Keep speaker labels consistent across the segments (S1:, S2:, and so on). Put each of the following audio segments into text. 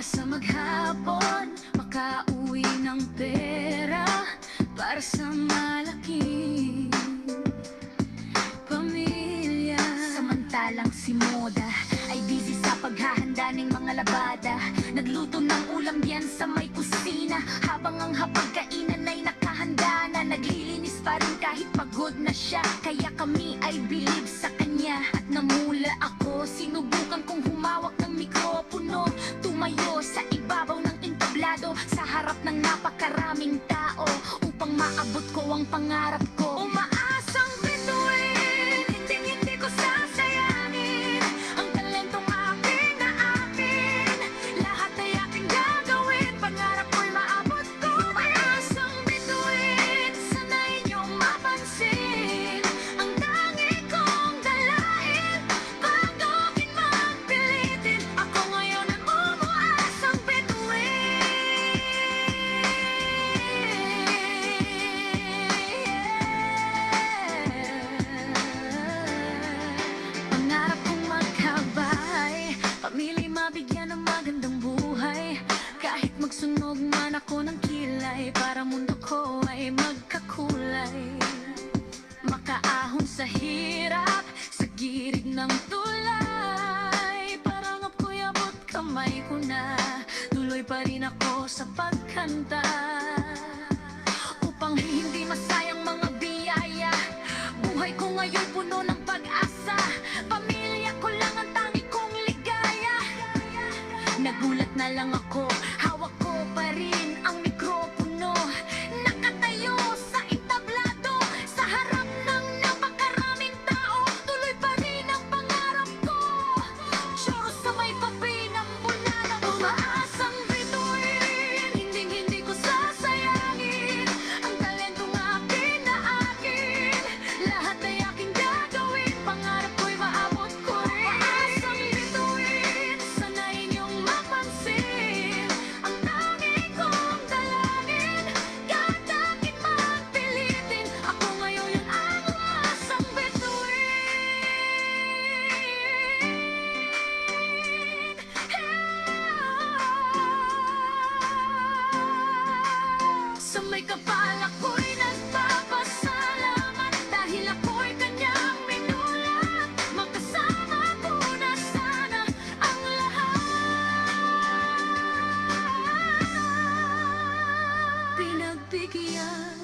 S1: Para sa maghapon, makauwi ng pera. Para sa malaking pamilya. Samantalang si Moda ay busy sa paghahanda ng mga labada. Nagluto ng ulam yan sa may kusina, habang ang hapagkainan ay nakahanda na. Naglilinis pa rin kahit pagod na siya, kaya kami ay bilib sa kanya. At namula ako, sinubukan kong humawak ng mikropono, tumayo sa ibabaw ng entablado sa harap ng napakaraming tao, upang maabot ko ang pangarap ko. Umaasang bituin, hindi ko sasayangin ang talentong aking na akin. Lahat ay aking gagawin, pangarap ko'y maabot ko. Umaasang bituin, sana'y niyong mapansin ang tangi kong dalain. Bago akin magpilitin, ako ngayon ang umuasang bituin. Pangarap kong magkabahay, pamilya mabigyan ng magandang buhay. Kahit magsunog man ako ng kilay, para mundo ko ay magkakulay. Makaahon sa hirap, sa gilid ng tulay. Parangap ko'y abot kamay ko na, tuloy pa rin ako sa pagkanta. Upang hindi masayang mga biyaya, buhay ko ngayon puno ng pag-asa. Pamilya ko lang ang tangi kong ligaya. Nagulat na lang ako, hawak ko pa rin ang mikropono, nakatayo sa entablado sa harap ng napakaraming tao. Tuloy pa rin ang pangarap ko, sure sa may papinambulan. Umaasang bituin, hindi ko sasayangin ang talentong akin na akin. Lahat ay aking gagawin, pangarap ko'y maabot ko rin. Umaasang bituin, sana'y niyong mapansin ang tangi kong dalangin. Kahit akin magpilitin, ako ngayon ang umaasang bituin. Sa may kapal ako'y nagpapasalamat, dahil ako'y kanyang minulat. Magkasama ko na sana ang lahat. Pinagbigyan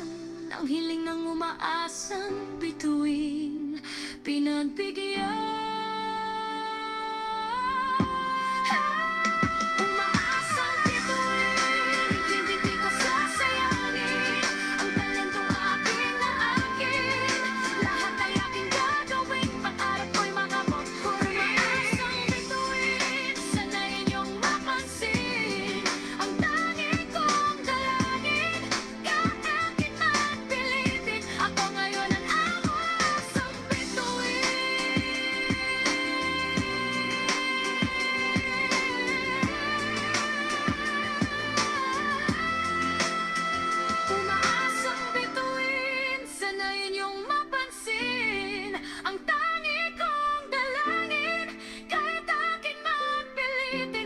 S1: ang hiling ng umaasang bituin. Pinagbigyan. Umaasang bituin, hindi ko sasayangin ang talentong akin na akin. Lahat ay aking gagawin, pangarap ko'y maabot ko rin. Umaasang bituin, sana'y inyong mapansin ang tangi kong dalangin. Kahit akin magpilitin, ako ngayon ang umaasang bituin. Umaasang bituin, sana'y inyong mapansin ang tangi kong dalangin. Kahit akin magpilitin,